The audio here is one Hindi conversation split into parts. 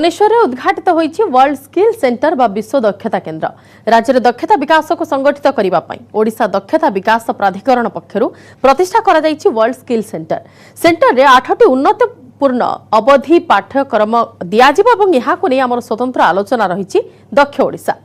भुवनेश्वर में उद्घाटित होईछि वर्ल्ड स्किल सेंटर बा विश्व दक्षता केन्द्र। राज्य में दक्षता विकास को संगठित करने ओडिशा दक्षता विकास प्राधिकरण पक्षरु प्रतिष्ठा करा जाईछि वर्ल्ड स्किल सेंटर। सेंटर रे 8टी उन्नतपूर्ण अवधि पाठ्यक्रम दियाजिबो एवं एहाको नै हमर स्वतंत्र आलोचना रहिछि दक्ष ओडिशा।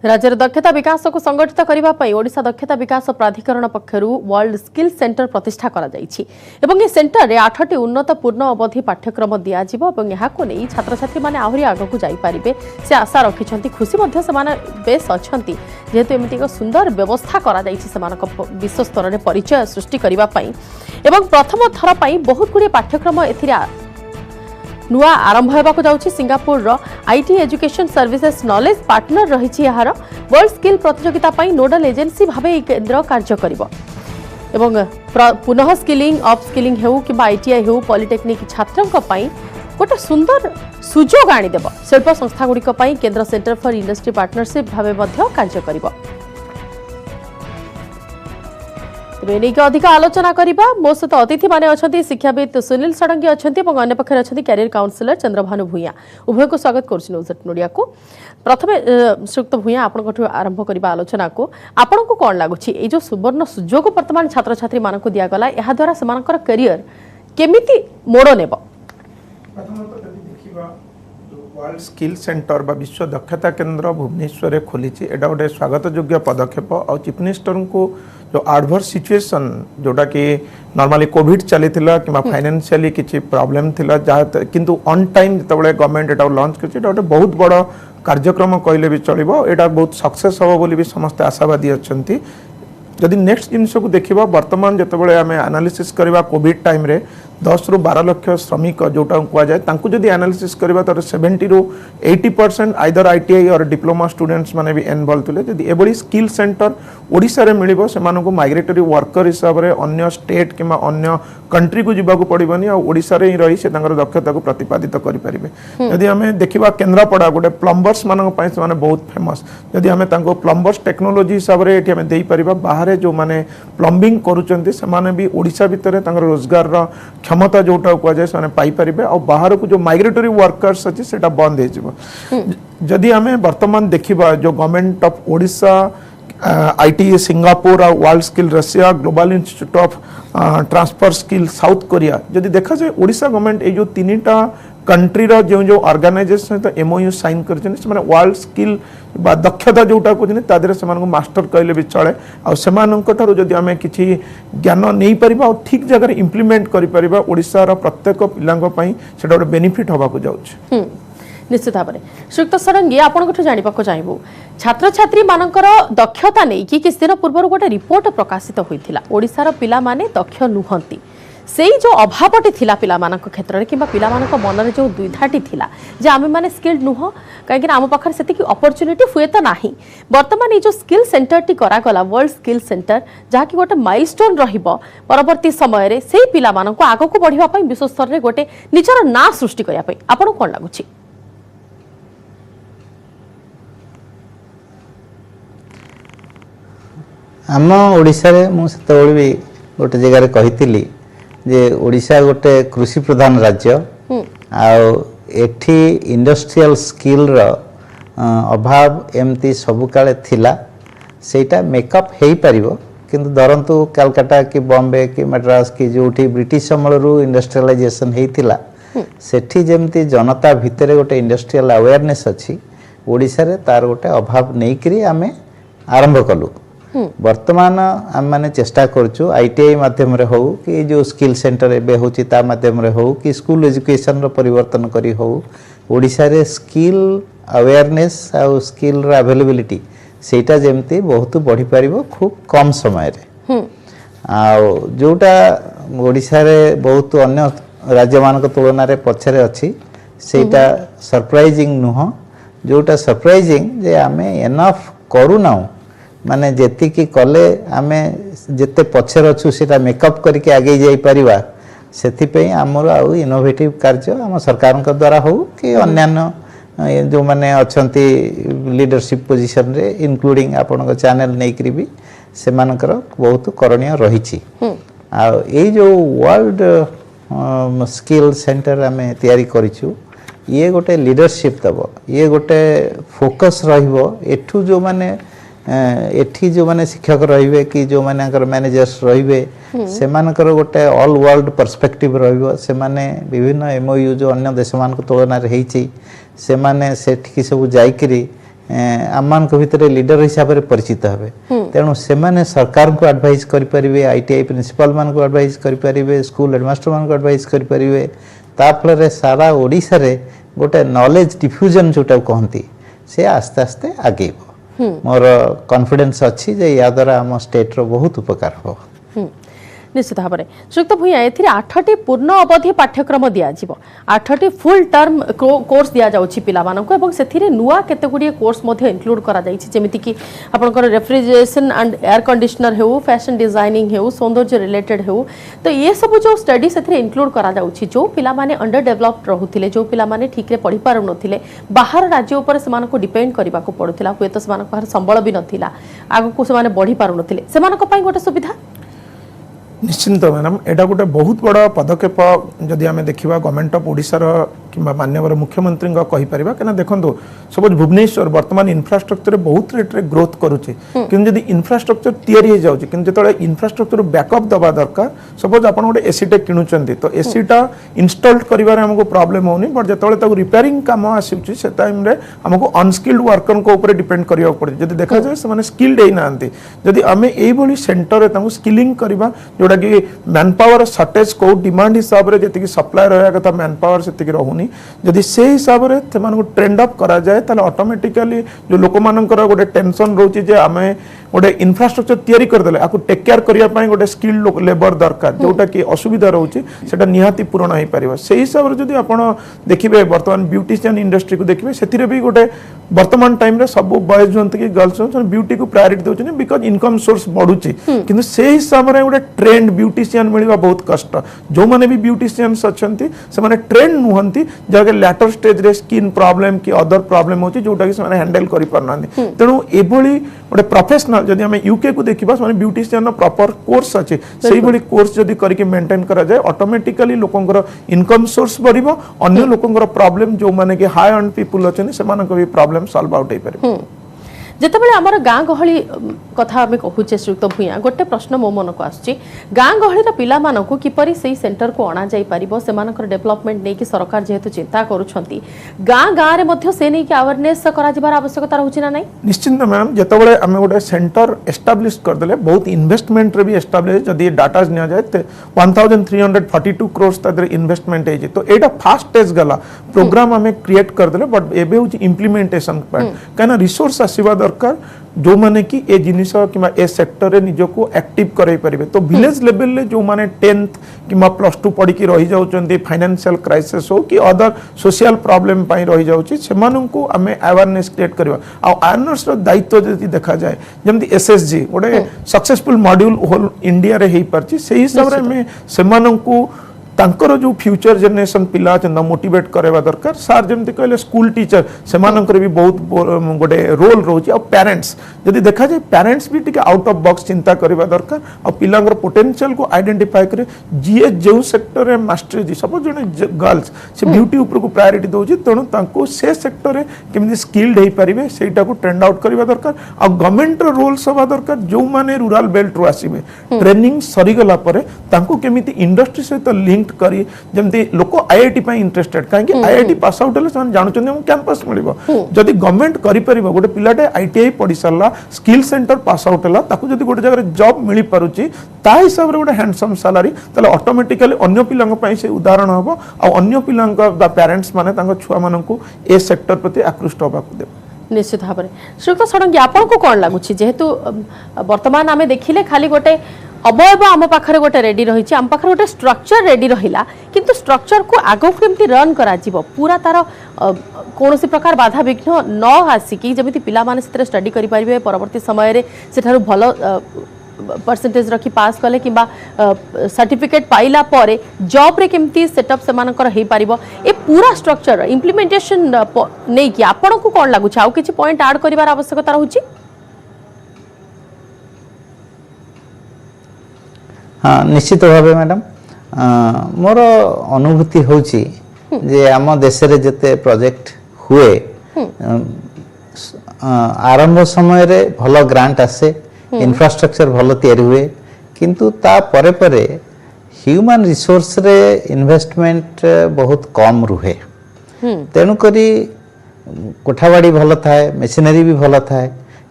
राज्य दक्षता विकास को संगठित करने ओडिशा दक्षता विकास प्राधिकरण पक्षरु वर्ल्ड स्किल सेंटर प्रतिष्ठा करा जाईछि एवं ए सेंटर रे 8टी उन्नतपूर्ण अवधि पाठ्यक्रम दियाजिबो एवं एहाको नै छात्र छात्री माने आहुरी आगकु जाई पारिबे से आशा रखिछंती। खुशी मध्ये समाने बेस अछंती जेहेतु एमिति एक सुंदर व्यवस्था करा जाईछि समानक विश्व स्तर रे परिचय सृष्टि करिबा पई एवं प्रथम थर पई बहुत गुडी पाठ्यक्रम एथिरा नुआ आरंभ होबाक जाउछि। सिंगापुर रो IT education services knowledge partner रहिछि यार वर्ल्ड स्किल प्रतियोगिता पई नोडल एजेंसी भाबे ई केंद्र कार्य करिवो एवं पुनः स्किलिंग अप स्किलिंग हेउ कि आईटीआई हेउ पॉलिटेक्निक छात्रंक पई गोटे सुंदर सुजोग आनी देबो। शिल्प संस्था गुड़िक पई केंद्र सेंटर फॉर इंडस्ट्री पार्टनरशिप भाबे मध्य कार्य करिवो। तेनेक अधिक आलोचना करबा मो सहित अतिथि माने अछंती शिक्षाविद सुनील षडंगी अछंती एवं अन्य पक्षरे अछंती कैरियर काउंसिलर चंद्रभानु भूया। उभय को स्वागत करछि न्यूज नोडिया को। प्रथमे श्रीयुक्त भूया आपनकठु आरंभ करबा आलोचना को आपन को कोन लागुछि ए जो सुवर्ण सुजोग वर्तमान छात्र छात्री मानन को दिया गला एहा द्वारा समानकर कैरियर केमिति मोड़ नेबो। वर्ल्ड स्किल सेंटर बा विश्व दक्षता केन्द्र भुवनेश्वर खोली एटा गोटे स्वागत योग्य पदक्षेप और चीफ मिनिस्टर को जो एडवर्स सिचुएशन जोटा कि नॉर्मली कोविड चली कि फाइनेंशियली किसी प्रॉब्लम थिला किंतु on time जितेबाला government Etah launch कर गोटे बहुत बड़ कार्यक्रम कहले भी चलो एटा बहुत सक्सेस हम बोली भी समस्त आशावादी अच्छा। जदि नेक्स्ट जिनस को देखा बर्तमान जितेबाला आम एनालिसिस करवा कोविड टाइम रे 10 ରୁ 12 लक्ष श्रमिक जोटा कहुए तांकु जदि एनालिसिस करवा तो 70 ରୁ 80% आइदर आईटीआई और डिप्लोमा स्टूडेंट्स माने भी इन्वॉल्व थे। जदि एबडी स्किल सेंटर ओडिशा रे मिलिबो सेमानकु माइग्रेटरी वर्कर हिसाब रे अन्य स्टेट किमा अन्य कंट्री को जिबाकु पड़िबनी और ओडिशा रे ही रही से तांकर दक्षता को प्रतिपादित करि परिबे। जदि हमें देखिबा केन्द्रापड़ा गोटे प्लम्बर्स मानक पई से माने बहुत फेमस जदि हमें तांको प्लम्बर्स टेक्नोलॉजी हिसाब रे एठी हमें देई परिबा बाहर जो माने प्लम्बिंग करूचंती से माने भी ओडिशा भितर तांकर रोजगार रा क्षमता जोटा कहुए से पाई पारिबे और बाहर को जो माइग्रेटरी वर्कर्स अच्छी से बंद हो। जदि आम बर्तमान देखा जो government of Odisha IT Singapore और world skill Russia global institute of transfer skill South Korea जदि देखा जाए ओडिशा गवर्नमेंट ये जो 3टा कंट्री रो जो ऑर्गेनाइजेशन सहित एमओयू साइन कर वर्ल्ड स्किल बा दक्षता जोटा कहते से मास्टर कहले भी चले और जदि आम किसी ज्ञान नहीं पारिबा और ठीक जगह इम्प्लीमेंट करिपरिबा ओडिशा प्रत्येक पिलांको पई सेटा गोटे बेनिफिट होबाकू जाउछ। निश्चित भाव में श्रीयुक्त षडंगी आपको जानाक चाहबू छात्र छात्री मानकर दक्षता नहीं कि किछ दिन पूर्व गोटे रिपोर्ट प्रकाशित होइथिला ओडिशार पिला माने दक्ष नुहंती से जो अभावटी थिला पिला मानक क्षेत्र में कि पिला मानक मन में जो द्विधाटी थिला जे आमे माने स्किल्ड नुह कहीं आम पाखे से अपॉर्चुनिटी हुए तो नहीं। बर्तमान ये जो स्किल सेंटर टी करागला वर्ल्ड स्किल सेंटर जहाँकि गोटे माइलस्टोन रहिबो परवर्ती समय रे सेही पिला मानक आगको बढ़िबा पई विश्व स्तर रे गोटे निजर ना सृष्टि करिया पई आपन कोन लागुछि। आम ओडिशा रे मु सेतबेले भी गोटे जगह रे कहितिली जे ओडिशा गोटे कृषि प्रधान राज्य एठी इंडस्ट्रियल स्किल रो अभाव एमती सबु काले थिला सेटा मेकअप हेई परिबो किंतु धरंतु कलकत्ता कि बॉम्बे कि मद्रास कि जोठी ब्रिटिश अमलरू इंडस्ट्रियलाइजेशन हेइतिला सेठी जेमती जनता भितरे गोटे इंडस्ट्रियल अवेयरनेस अछि ओडिशा रे तार गोटे अभाव नै करी आमे आरंभ कलु। वर्तमान आम मैंने चेष्टा करूँ आईटीआई माध्यम रे हो कि जो स्किल सेंटर एबे होची ता माध्यम रे हो कि स्कूल एजुकेशन रो परिवर्तन करी हो ओडिशा रे स्किल अवेयरनेस और स्किल रो अवेलेबिलिटी सेटा जेमती बहुत बढ़ी पारिबो खूब कम समय रे आ जोटा ओडिशा रे बहुत अन्य राज्य मानक तुलना रे पछरे अछि सेटा सरप्राइजिंग नुह जोटा सरप्राइजिंग जे आमे एनफ करू ना माने जेति की कले आमे जेते पछर अछु सेटा मेकअप करके आगे जाई परिबा ସେଥିପାଇଁ ଆମର ଆଉ ଇନୋଭେଟିଭ କାର୍ଯ୍ୟ ଆମ ସରକାରଙ୍କ ଦ୍ୱାରା ହଉ କି ଅନ୍ୟାନ୍ୟ ଯେଉଁମାନେ ଅଛନ୍ତି ଲିଡରସିପ୍ ପୋଜିସନରେ ଇନକ୍ଲୁଡ଼ିଂ ଆପଣଙ୍କ ଚ୍ୟାନେଲ ନେଇକରି ବି ସେମାନଙ୍କର ବହୁତ କରଣୀୟ ରହିଛି। ଆଉ ଏଇ ଯେଉଁ ୱାର୍ଲଡ ସ୍କିଲ୍ ସେଣ୍ଟର ଆମେ ତିଆରି କରିଛୁ ଇଏ ଗୋଟେ ଲିଡରସିପ୍ ଦେବ, ଇଏ ଗୋଟେ ଫୋକସ୍ ରହିବ। ଏଠୁ ଯେଉଁମାନେ ଏଠି ଯେଉଁମାନେ ଶିକ୍ଷକ ରହିବେ କି ଯେଉଁମାନଙ୍କର ମ୍ୟାନେଜର୍ସ ରହିବେ ସେମାନଙ୍କର ଗୋଟେ ଅଲ୍ ୱାର୍ଲଡ ପର୍ସପେକ୍ଟିଭ ରହିବ। ସେମାନେ ବିଭିନ୍ନ MOU ଯେଉଁ ଅନ୍ୟ ଦେଶମାନଙ୍କ ତୁଳନାରେ ହେଇଛି ସେମାନେ ସେଠିକି ସବୁ ଯାଇକରି ଆମମାନଙ୍କ ଭିତରେ ଲିଡର ହିସାବରେ ପରିଚିତ ହେବେ। ତେଣୁ ସେମାନେ ସରକାରଙ୍କୁ ଆଡଭାଇସ୍ କରିପାରିବେ, ITI ପ୍ରିନ୍ସିପାଲମାନଙ୍କୁ ଆଡଭାଇସ୍ କରିପାରିବେ, ସ୍କୁଲ ହେଡମାଷ୍ଟରମାନଙ୍କୁ ଆଡଭାଇସ୍ କରିପାରିବେ। ତା ଫଳରେ ସାରା ଓଡ଼ିଶାରେ ଗୋଟେ ନଲେଜ ଡିଫ୍ୟୁଜନ୍ ଯେଉଁଟାକୁ କହନ୍ତି ସେ ଆସ୍ତେ ଆସ୍ତେ ଆଗେଇବ। ମୋର କନଫିଡେନ୍ସ ଅଛି ଯେ ୟା ଦ୍ୱାରା ଆମ ଷ୍ଟେଟ୍ର ବହୁତ ଉପକାର ହେବ। निश्चित भाव में श्रीयुक्त भूया ए 8टी पूर्ण अवधि पाठ्यक्रम दिज्व 8टी फुल टर्म कोर्स दि जाऊँगी पिलामानंको से नुआ केतेगुड़ी कोर्स इनक्लूड करमितिक आपंकर रेफ्रिजरेशन एंड एयर कंडीशनर हो फैशन डिजाइनिंग हो सौंदर्य रिलेटेड हो तो ये सब जो स्टडी से इनक्लूड करा जो पिलामाने अंडर डेवलप्ड रोते जो पिलामाने ठीक रे पढ़ी पारु नथिले बाहर राज्य उपर से डिपेंड करने को पड़ुला हुए तो संबल भी नाला आगक से बढ़ी पारु नथिले सेमानक गोटे सुविधा निश्चिंत मैडम एटा गोटे बहुत बड़ा पदक्षेप जदि आम देखा गवर्नमेंट ऑफ ओडिशार कि माननीय मुख्यमंत्री कहीपर क्या देखो सपोज भुवनेश्वर वर्तमान इंफ्रास्ट्रक्चर बहुत रेट्रे ग्रोथ करुचे कि इंफ्रास्ट्रक्चर तैयारी हो जो इंफ्रास्ट्रक्चर बैकअप दबा दरकार सपोज आप गोटे एसीटे किणुचंती तो एसीटा इंस्टॉल करिवारे हमको प्रॉब्लम होनी बट जो रिपेयरिंग काम आसूँ से टाइम हमको अनस्किल्ड वर्कर को ऊपर डिपेंड करिया पड़े जब देखा जाए से स्किल्ड होना जदि आम यही सेंटर स्किलिंग करवा जोटा कि मैन पावर सर्टेज को डिमांड हिसाब से जी सप्लाय रहा कथा मैन पावर से रोनी जदि से हिसाब से ट्रेंड अप करा जाए ताले ऑटोमेटिकली जो लोक मानकर गोटे टेंशन रोची जे आमे गोटे इंफ्रास्ट्रक्चर तैयारी करदेले आपको टेक केयर करिया पई गोटे स्किल्ड लेबर दरकार जोटा कि असुविधा रोची सेटा निहाती पूर्ण हो पारिबा से हिसाब से जदि आपण देखिबे वर्तमान ब्यूटिशियन इंडस्ट्री को देखिबे सेथिरे भी गोटे वर्तमान टाइम रे सब बॉयज होंते कि गर्ल्स होंते ब्यूटी को प्रायोरिटी दोचने बिकॉज इनकम सोर्स बढ़ुची किंतु से हिसाब रे गोटे ट्रेंड ब्यूटिशियन मिलवा बहुत कष्ट जो माने भी ब्यूटिशियंस अच्छंती से माने ट्रेंड नुहंती जगे लैटर स्टेज रे स्किन प्रॉब्लम कि अदर प्रॉब्लम होची जोटा कि से हैंडल करि पारनांती तेणु एभली गोटे प्रोफेशनल जदि आम यूके को देखा से ब्यूटिशियन प्रॉपर कोर्स अच्छे से भली कोर्स जदि करके मेंटेन करा जाए ऑटोमेटिकली लोकंकर इनकम सोर्स बढ़िबो अन्य लोकंकर प्रॉब्लम जो माने कि हाई अर्न पीपल अच्छे से भी प्रॉब्लम सॉल्व आउट हो पारे जितेबाला आमर गाँ गहली कथा आम कहूचे श्रीयुक्त भूया गोटे प्रश्न मो मन को आसुची गाँ गहलीर पिला मानकु किपरि सेही सेंटर को अणा जाई परिबो सेमानकर डेवलपमेंट नेकी सरकार जेहेतु चिंता करूछंती गाँ गाँ रे मध्ये से नेकी अवेयरनेस करा जिबार आवश्यकता रहउची ना नै निश्चित मैम जेतेबेले आमे गोटे सेंटर एस्टाब्लिश कर देले बहुत इन्वेस्टमेंट रे भी एस्टाब्लिश जदि डाटा निया जाए ते 1342 करोड़ तादर इन्वेस्टमेंट है तो एटा फास्ट स्टेज गला प्रोग्राम आमे क्रिएट कर देले बट एबे होची इंप्लीमेंटेशन पार्ट काना रिसोर्स आसीबा दरकार जो माने कि ए जिनिस कि ए सेक्टर रे निज को एक्टिव कराई परिबे तो विलेज लेवल रे जो माने 10th कि +2 पढ़ी की रही जाउचंती फाइनेंशियल क्राइसिस हो कि अदर सोशल प्रॉब्लम पई रही जाउची सेमानंकु आमे अवेयरनेस क्रिएट करबा आ अवेयरनेस रो दायित्व जदि देखा जाए जेमति SSG गोटे सक्सेसफुल मॉड्यूल होल इंडिया रे हेई परची सेही हिसाब रे में सेमानंकु तांकर जो फ्यूचर जनरेशन पिला अच्छा मोटिवेट करवा दरकार सार जमती कहले स्कूल टीचर से भी बहुत गोटे रोल रोचे और पेरेंट्स जदि देखा जाए पेरेंट्स भी टिके आउट ऑफ बॉक्स चिंता करवा दरकार और पिलांगर पोटेंशियल को आइडेंटिफाई करे जीए जो सेक्टर रे मास्टर जी सपोज जने गर्ल्स से ब्यूटी ऊपर को प्रायोरिटी दोची तेणु तांको से सेक्टर रे केमि स्किल्ड हे परिबे सेटा को ट्रेंड आउट करवा दरकार और गवर्नमेंट रो रोल सभा दरकार जो माने रूरल बेल्ट रो आसीबे ट्रेनिंग सरी गला परे तांको केमिति इंडस्ट्री सहित लिंक करी जमती लोक आईआईटी पई इंटरेस्टेड काहे आईआईटी पास आउट हले सन जानु चंदे कैंपस मिलिबो जदि गवर्नमेंट करि परिबो गोटे पिलाटे आईटीआई पढि सरला स्किल सेंटर पास आउट हला ताकू जदि गोटे जगह जॉब मिली पारुची ता हिसाब रे गोटे हैंडसम सैलरी तले ऑटोमेटिकली अन्य पिलांग पई से उदाहरण हबो आ अन्य पिलांग द पेरेंट्स माने तांग छुआ माननकु ए सेक्टर प्रति आकृष्ट होबाकु देबो निश्चित भाव में श्रीयुक्त षडंगी आपन को कोन लागुची जेहेतु वर्तमान आमे देखिले खाली गोटे अवयव आम पाखे गोटे रेडी रही आम पाखे गोटे स्ट्रक्चर रेडी रहा किंतु स्ट्रक्चर को आगो केमती रन करा पूरा तार कौन प्रकार बाधा विघ्न न आसिकी जमी पिला माने स्टडी करें परवर्ती समय रे सेठारु भल परसेंटेज रखी पास कले कि सर्टिफिकेट पाइला परे जॉब रे केमती सेटअप सेमानकर हे पारिबो ए पूरा स्ट्रक्चर इम्प्लीमेंटेशन नै कि आपन को कोन लागु छ आउ किछि पॉइंट ऐड करिवार आवश्यकता रहउची। हाँ निश्चित भाव मैडम मोर अनुभूति होची जे आम देश रे जते प्रोजेक्ट हुए आरंभ समय रे भलो ग्रांट आसे इंफ्रास्ट्रक्चर भलो तैयारी हुए किंतु ता परे परे ह्यूमन रिसोर्स रे इन्वेस्टमेंट बहुत कम रुहे तेणु करी कोठावाड़ी भलो थाए मेशिनरी भी भलो थाए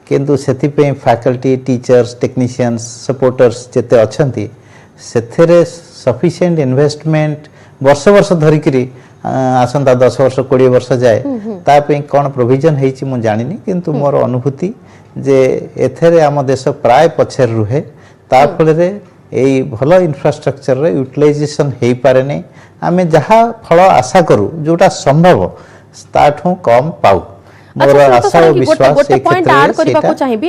किंतु सेति पे फैकल्टी टीचर्स टेक्नीशियंस सपोर्टर्स जेते अछंती सेथेरे सफिशिएंट इन्वेस्टमेंट वर्ष वर्ष धरिकरी आसंता 10 वर्ष 20 वर्ष जाए ता पे कोन प्रोविजन हेछि मु जानिनी किंतु मोर अनुभूति जे एथेरे आम देश प्राय पछर रुहे ता फल रे एई भलो इंफ्रास्ट्रक्चर रे यूटिलाइजेशन हेई पारे नै आमे जहा फल आशा करू जोटा संभव ताठू कम पाऊ मोर आशा और विश्वास गोटे पॉइंट ऐड करबा को चाहिबी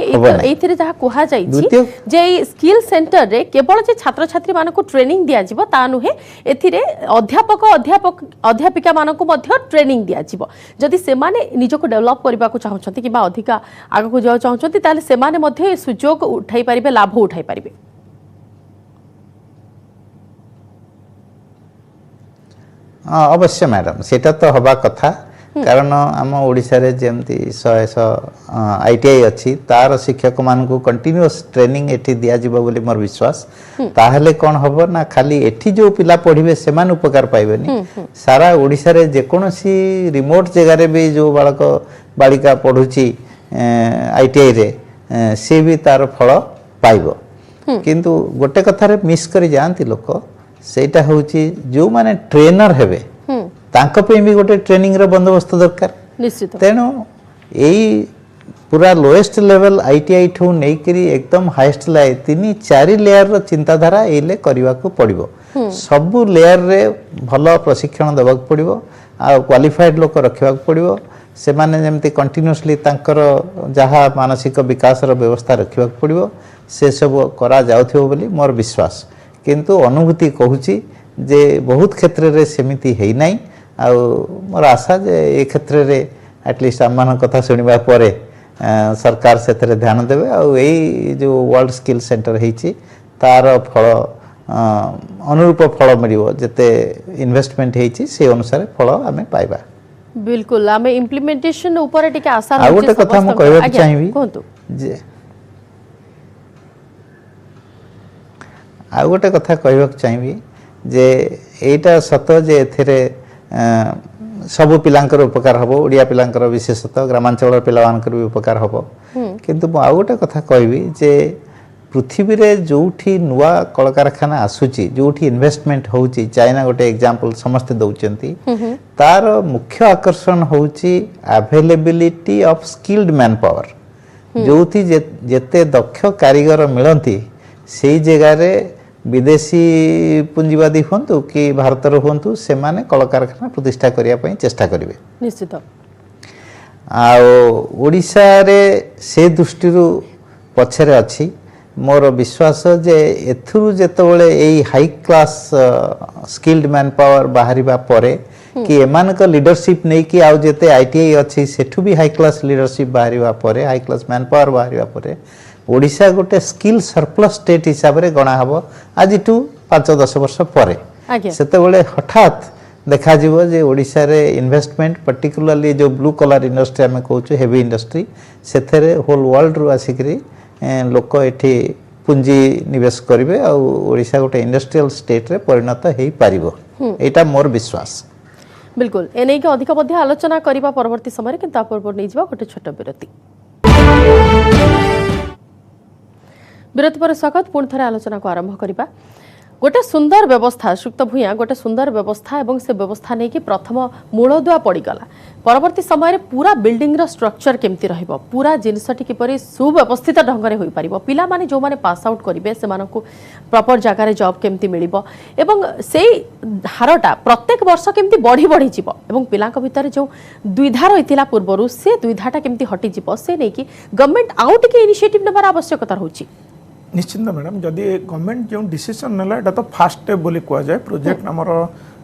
एथिरे जहा कोहा जाईछि जे स्किल सेंटर रे केवल जे छात्र छात्री मानको को ट्रेनिंग दिया जिवो ता नुहे एथिरे अध्यापिका मानको मध्य ट्रेनिंग दिया जिवो जदि से माने निजको डेवलप करबा को चाहछंती कि बा अधिका आगो को जाओ चाहछंती ताले से माने मध्य सुयोग उठाई परिबे लाभ उठाई परिबे। अवश्य मैडम सेटा तो हवा कथा कारण आम ओडिशा रे जेमती 100 आईटीआई अच्छी तार शिक्षक मानकु कंटिन्यूअस ट्रेनिंग एठी दिया जिवो बोली मोर विश्वास ताहले कोन हबो ना खाली एठी जो पिला पढिबे सेमान उपकार पाइबेनी सारा ओडिशा रे जे कोनोसी रिमोट जगह रे भी जो बालक बालिका पढुची आईटीआई रे से भी तार फल पाइबो किंतु गोटे कथा रे मिस करी जानती लोक सेटा होची जो माने ट्रेनर हेबे तांको पे भी गोटे ट्रेनिंग रो बंदोबस्त दरकार निश्चित तेनो एई पूरा लोएस्ट लेवल आईटीआई ठू नै करी एकदम हाईएस्ट लाय 3-4 लेयर रो चिंताधारा एले करबा को पड़िबो सब लेयर रे भलो प्रशिक्षण देबाक पड़िबो आ क्वालिफाइड लोक रखबाक पड़िबो से माने जेमति कंटीन्यूअसली तांकर जहा मानसिक विकास रो व्यवस्था रखबाक पड़िबो से सब करा जाउथिबो बोली मोर विश्वास किंतु अनुभूति कहूची जे बहुत क्षेत्र रे सेमिति हेई नाही आ मोर आशा जे ए क्षेत्र रे एटलिस्ट आमान कथा सुनिबा परे सरकार सेतरे ध्यान देबे आ एई जो वर्ल्ड स्किल सेंटर हेछि तार फल अनुरूप फल मिलिबो जते इन्वेस्टमेंट हेछि से अनुसार फल आमे पाइबा। बिल्कुल आमे इम्प्लीमेंटेशन ऊपर टिके आशा आ गोटे कथा हम कहबा चाहिबी कोंतु जे आ गोटे कथा कहबा चाहिबी जे एटा सत जे एथिरे सब पिलांकर उपकार हबो ओडिया पिलांकर विशेषतः ग्रामांचल पिलावानकर भी उपकार हबो किंतु आ गोटे कथा कहबी जे पृथ्वी रे जोठी नुवा कलकारखाना आसुची जोठी इन्वेस्टमेंट होउची चाइना गोटे एग्जांपल समस्त दउचंती तार मुख्य आकर्षण होउची availability of skilled manpower जोठी जेते दक्ष कारीगर मिलंती सेई जगह रे विदेशी पुंजीवादी हंतु कि भारत रो हंतु से माने कलकारखाना प्रतिष्ठा करिया पई चेष्टा करिवे निश्चित आ ओडिशा रे से दृष्टि रु पछरे अछि मोर विश्वास जे एथुरु जेतबेले एई high class skilled manpower बाहरिबा परे कि एमान का लीडरशिप नै कि आउ जेते आईटीआई अछि सेठु भी हाई क्लास लीडरशिप बाहरिबा परे हाई क्लास मैन पावर बाहरिबा परे ओडिशा गोटे स्किल सरप्लस स्टेट हिसाब रे गणा हबो आज टू 5-10 वर्ष परे सेते बेले हठात देखा जीवो जे ओडिशा रे इन्वेस्टमेंट पर्टिकुलरली जो ब्लू कलर इंडस्ट्री हमें कहूछु हेवी इंडस्ट्री सेथरे होल वर्ल्ड रु आसिकरी लोक एठी पुंजी निवेश करिवे आ ओडिशा गोटे इंडस्ट्रियल स्टेट रे परिणत हेई पारिबो एटा मोर विश्वास। बिल्कुल एनै के अधिक मध्ये आलोचना करिबा परवर्ती समय किंतु पूर्व नै जिबा गोटे छोट विरति विरति पर स्वागत पुणी थे आलोचना को आरंभ करबा गोटे सुंदर व्यवस्था सुक्त भूया गोटे सुंदर व्यवस्था एवं से व्यवस्था नहीं कि प्रथम मूलदुआ पड़गला परवर्ती समय पूरा बिल्डिंग रो स्ट्रक्चर केमती रहिबो पूरा जिनसटी किपरि सुव्यवस्थित ढंग रे होई परिबो पिला माने जो माने पास आउट करिवे से मानकु प्रॉपर जगह रे जॉब केमती मिलिबो एवं सेई हारटा प्रत्येक वर्ष केमती बढ़ी बढ़ी जिवो एवं पिला को भीतर जो द्विधा रहितिला पूर्वरु से द्विधाटा केमती हटि जिवो से नै कि गवर्नमेंट आउट के इनिशिएटिव नबार आवश्यकता रहउची निश्चिंत मैडम जदि गवर्नमेंट जो डिसीजन नेला एटा तो फास्ट स्टेप बोली कुआ जाए प्रोजेक्ट हमर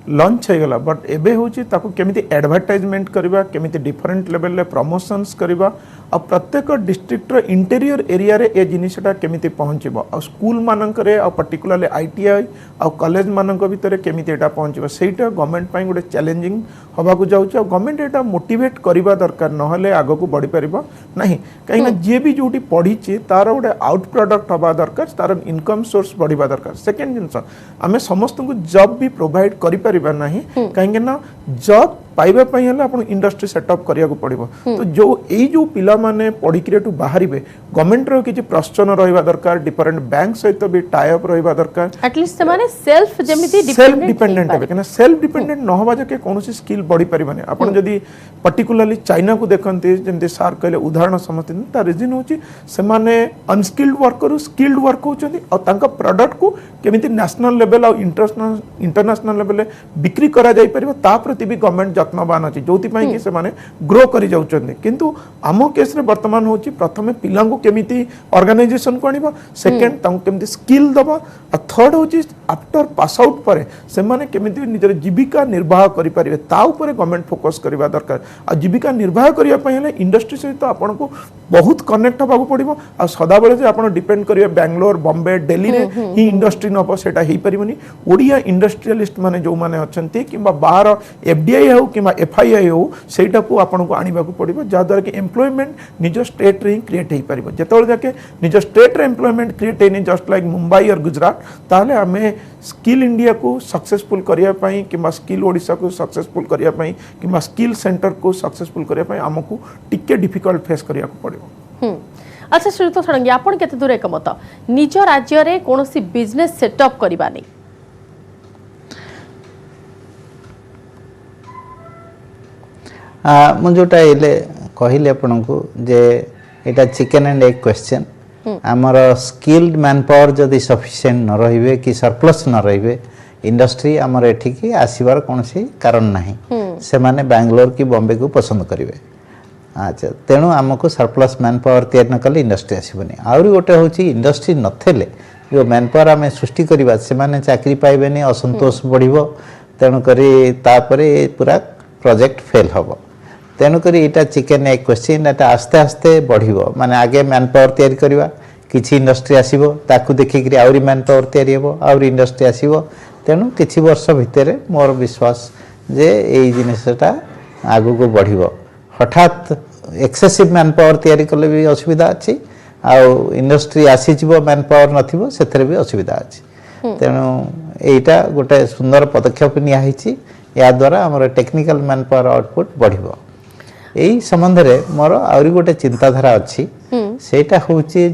लॉन्च हो गला बट एबे होची ताको केमिति एडवर्टाइजमेंट करबा केमिति डिफरेंट लेवल ले प्रमोशंस करबा आ प्रत्येक डिस्ट्रिक्ट रो इंटीरियर एरिया रे ए जिनिसटा केमिति पहुंचबो आ स्कूल मानक रे आ पर्टिकुलरली आईटीआई आ कॉलेज मानक भितर केमिति एटा पहुंचबो सेटा गवर्नमेंट पई गोटे चैलेंजिंग हबा को जाउछ आ गवर्नमेंट एटा मोटिवेट करबा दरकार नहले आगो को बढ़ी परिबो नहीं कहीं जे भी जोटी पढ़ी छि तार गोटे आउट प्रोडक्ट हबा दरकार तार इनकम सोर्स बढ़िबा दरकार सेकंड जिंस आमे समस्त को जॉब भी प्रोवाइड करि परिबा नहीं कहीं ना जॉब पाइबा पई हला आपण इंडस्ट्री सेटअप करिया को पड़िबो तो जो एई जो पिला माने पढ़ी किरेटु बाहरिबे गवर्नमेंट रो किछि प्रश्न रहिबा दरकार डिफरेंट बैंक सहित भी टाई अप रहिबा दरकार एटलीस्ट से माने सेल्फ जेमिति डिपेंडेंट है कना सेल्फ डिपेंडेंट न होबा जे कोनोसी स्किल बढ़ी परिबाने आपण जदी पर्टिकुलरली चाइना को देखंते जेमते सार कहले उदाहरण समझते ता रीजन होची से माने अनस्किल्ड वर्कर स्किल्ड वर्क होचंदी और तांका प्रोडक्ट को केमिति नेशनल लेवल और इंटरनेशनल लेवल बिक्री करा जाई परिबो ता प्रति भी गवर्नमेंट यत्नवान अछि जोति पई कि से माने ग्रो करि जाउचंदी किंतु आमो केस रे वर्तमान होची प्रथमे पिला को केमिति ऑर्गेनाइजेशन को आनिबा सेकंड तांको केमिति स्किल दबा आ थर्ड होची आफ्टर पास आउट परे से माने केमिति निजर जीविका निर्वाह करि परिबे ता ऊपर गवर्नमेंट फोकस करबा दरकार आ जीविका निर्वाह करिया पई हले इंडस्ट्री सहित आपन को बहुत कनेक्ट होबा पड़िबो आ सदा बेले जे आपन डिपेंड करिवे बेंगलोर बॉम्बे दिल्ली रे ही इंडस्ट्री नबो सेटा हेई परिबनी ओडिया इंडस्ट्रियलिस्ट माने जो माने अछंती किबा बाहर एफडीआई हो किबा एफआईआई हो सेटा को आपन को आनिबा को पड़िबो जा द्वारा कि एम्प्लॉयमेंट निज स्टेट रे क्रिएट हेई परिबो जेतोल जाके निज स्टेट रे एम्प्लॉयमेंट क्रिएट हेनी जस्ट लाइक मुंबई और गुजरात ताले हमें स्किल इंडिया को सक्सेसफुल करिया पई किबा स्किल ओडिसा को सक्सेसफुल करिया पई किबा स्किल सेंटर को सक्सेसफुल करिया पई हमकु टिके डिफिकल्ट फेस करिया को पड़िबो अच्छा श्रीयुत षडंगी आपण केते दूर एकमत निज राज्य रे कोनोसी बिजनेस सेटअप करबा नै मु जोटा इले कहले आपन को जे एटा चिकन एंड एग क्वेश्चन आमर स्किल्ड मैन पावर जदि सफिशिएंट न रहिबे कि सरप्लस न रहिबे इंडस्ट्री आमर एठिकी आसीबार कोनसी कारण नाही से माने बेंगलोर की बॉम्बे को पसंद करिवे अच्छा तेणु आमको सरप्लस मैन पावर तैयार न कले इंडस्ट्री आसबनी आउरी गोटे होची इंडस्ट्री नथेले जो मैन पावर आमे सृष्टि करिबा से माने चाकरी पाइबेनी असंतोष बढ़िबो तेणु करी तापरे पूरा प्रोजेक्ट फेल हबो तेणु करी एटा चिकन एग क्वेश्चन एटा आस्ते आस्ते बढ़िबो माने आगे मैन पावर तैयार करिबा किछि इंडस्ट्री आसीबो ताकू देखि करी आउरी मैन पावर तैयार हेबो आउरी इंडस्ट्री आसीबो तेणु किछि वर्ष भितरे मोर विश्वास जे एई जिनिसटा आगु को बढ़िबो हठात एक्सेसिव मैन पावर तैयारी कले भी असुविधा अच्छी आउ इंडस्ट्री आसीजिबो मैन पावर नथिबो सेथरे भी असुविधा अच्छी तेणु एटा गोटे सुंदर पदक्षेप निया हिची या द्वारा हमर टेक्निकल मैन पावर आउटपुट बढ़िबो एई संबंध रे मोर आउरी गोटे चिंताधारा अच्छी सेटा होची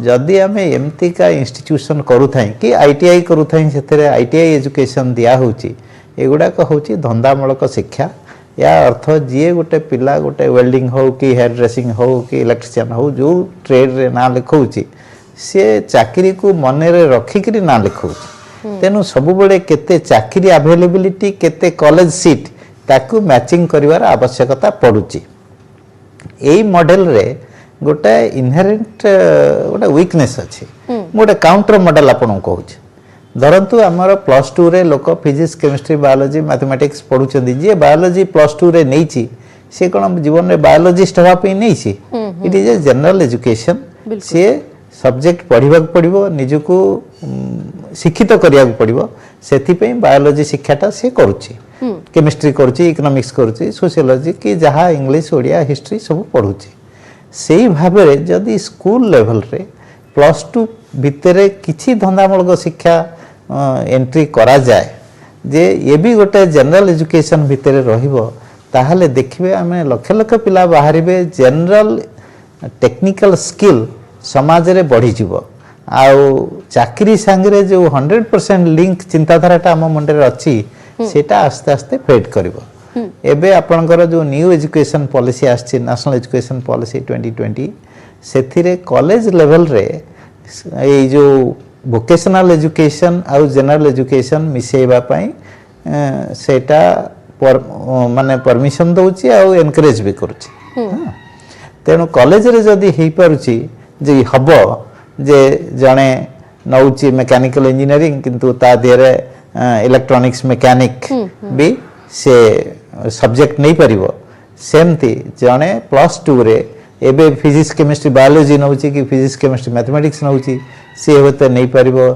जदि आमे एमती का इंस्टीट्यूशन करू थाई कि आईटीआई करू थाई सेथरे आईटीआई एजुकेशन दिया होची एगुडा को होची धंदामूलक शिक्षा या अर्थ जी गोटे पिला गोटे वेल्डिंग हो कि हेयर ड्रेसिंग हो कि इलेक्ट्रिशियन हो जो ट्रेड रे ना लिखौची से चाकरी को मन रे रखिकरी ना लिखौची तेनु सब बळे केते चाकरी अवेलेबिलिटी केते कॉलेज सीट ताकू मैचिंग करिवार आवश्यकता पडुची एई मॉडल रे गोटे इनहेरेंट गोटे वीकनेस अछि गोटे काउंटर मॉडल आपन कहूची धरतु आमर प्लस टू रे लोक फिजिक्स केमिस्ट्री बायोलॉजी मैथमेटिक्स पढ़ुचंदी जे बायोलॉजी प्लस टू रे नैची से कोन जीवन में बायोलॉजिस्ट हवा पे नैची it is a general education से सब्जेक्ट पढ़िबा पड़िबो निजको शिक्षित करिया पड़िबो सेथि पे बायोलॉजी शिक्षाटा से करूची केमिस्ट्री करूची इकोनॉमिक्स करूची सोशियोलॉजी की जहा इंग्लिश ओडिया हिस्ट्री सब पढ़ुची सेही भाबरे जदी स्कूल लेवल रे प्लस टू भितरे किछि धंदामूलक शिक्षा एंट्री करा जाए जे ये भी गोटे जनरल एजुकेशन भितरे रहिबो ताहले देखिबे आमे लक्ष लक्ष पिला बाहरिबे जनरल टेक्निकल स्किल समाज रे बढ़ी जिवो आउ चाकरी संगरे जो 100% लिंक चिंताधाराटा आम मुंडे रे अछि सेटा आस्ते आस्ते फेड करिवो एबे आपनकर जो न्यू एजुकेशन पॉलिसी आछि नेशनल एजुकेशन पॉलिसी 2020 सेथिरे कॉलेज लेवल रे ए जो वोकेशनल एजुकेशन आउ जनरल एजुकेशन मिसेबा पई सेटा माने परमिशन दउची आउ एनकरेज भी करूची तेणु कॉलेज रे जदी हेई पारुची जे हबो जे जड़े नौची मेकानिकल इंजीनियरिंग किंतु ता देहरे इलेक्ट्रॉनिक्स मेकानिक भी से सब्जेक्ट नहीं परिबो सेमती जड़े +2 रे एबे फिजिक्स केमिस्ट्री बायोलॉजी नौची कि फिजिक्स केमिस्ट्री मैथमेटिक्स नौची से होते नहीं परिबो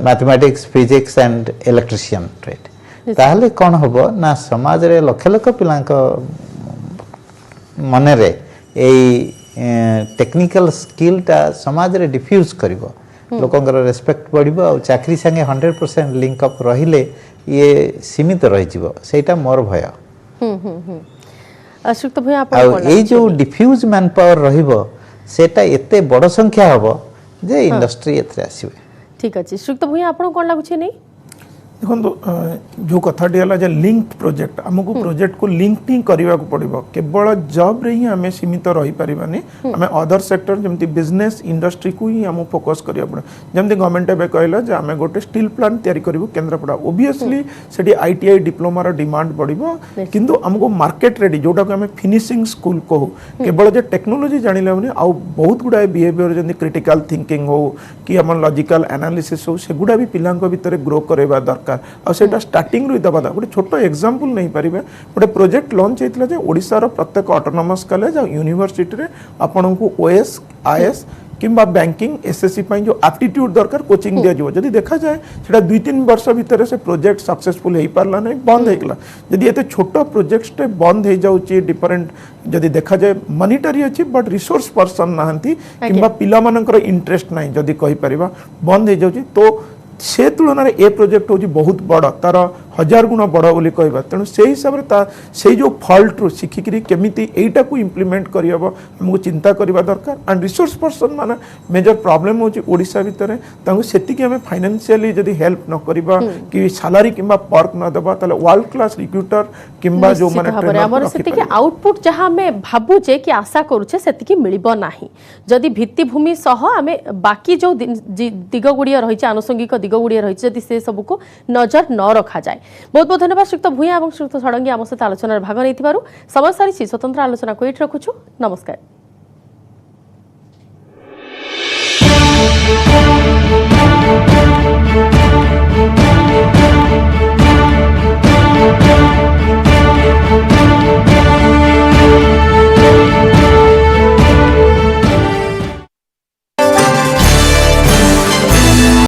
mathematics physics and electrician trade ताहले कौन होबो ना समाज रे लक्ष लक्ष पिलांक मन रे टेक्निकल स्किल टा समाज रे डिफ्यूज करिवो लोकंकर रेस्पेक्ट बढ़िबो और चाकरी संगे 100% लिंक अप रहिले ये सीमित रहि जिवो सेटा मोर भय श्रीयुक्त भूया आप ए जो डिफ्यूज मैन पावर रहिबो सेटा एते बड़ संख्या हबो जे इंडस्ट्री एथरे आसीबे ठीक अछि श्रीयुक्त भूया आपण कोन लागुछि नै देखो जो कथाटी है लिंक्ड प्रोजेक्ट आमको प्रोजेक्ट को लिंक ही करने को पड़ो केवल जॉब रे ही आम सीमित रही पारानी आम अदर सेक्टर जमी बिजनेस इंडस्ट्री को ही आम फोकस करा पड़े जमी गवर्नमेंट एवं कहला आम गोटे स्टील प्लांट तैयारी करूँ केन्द्रापड़ा ओबियसली से ITI डिप्लोमार डिमांड बढ़ो किंतु आमको मार्केट रेडी जोटा को आम फिनिशिंग स्कूल कहू केवल जे टेक्नोलोजी जानिले आउ बहुत गुड़ाए बिहेवियर जमी क्रिटिकल थिंकिंग हो कि आम लॉजिकल एनालिसिस हो सेगुड़ा भी पिला भितर ग्रो करवा दरकार और सेटा स्टार्टिंग रु दबा गोटे छोट एग्जांपल नहीं पारे गोटे प्रोजेक्ट लॉन्च होता है ओडिशार प्रत्येक ऑटोनोमस कॉलेज और यूनिवर्सिटी रे आपन को OS IS किंबा बैंकिंग SSC जो एप्टीट्यूड दरकार कोचिंग दिया जाव जदि देखा जाए सेटा 2-3 वर्ष भितर से प्रोजेक्ट सक्सेसफुल हो पारला नहीं बंद होगला जदि एते छोट प्रोजेक्ट बंद हो जाउची डिफरेंट जदि देखा जाए मॉनिटरी अच्छी बट रिसोर्स पर्सन नहांती किंबा पिला मानकर इंटरेस्ट नहीं जदि कहि परिबा बंद हो जाउची तो से तुलन में ए प्रोजेक्ट हूँ बहुत बड़ तार 1000 गुण बड़ बोली कहबा तेणु से हिसाब से जो फॉल्ट रू शिखिक केमिति एटा को इम्प्लीमेंट करहब हमको चिंता करवा दरकार एंड रिसोर्स पर्सन माने मेजर प्रॉब्लम होची ओडिशा भितर तांको सेतिकी हमें फाइनेंशियली जदी हेल्प न करबा कि सैलरी किंबा पर्क न देबा ताले वर्ल्ड क्लास रिक्रूटर किंबा जो माने ट्रेनर हमर सेतिकी आउटपुट जहां हमें भाबुचे कि आशा करूचे सेतिकी मिलिबो नाही जदी भित्तिभूमि सह हमें बाकी जो दिग गुड़िया रही आनुषंगिक दिग गुड़िया रही जदी से सब को नजर न रखा जाए बहुत बहुत धन्यवाद श्रीयुक्त भूया और श्रीयुक्त षडंगी आम सहित आलोचना भाग नहीं समय सारी स्वतंत्र आलोचना को ये रखुछु नमस्कार।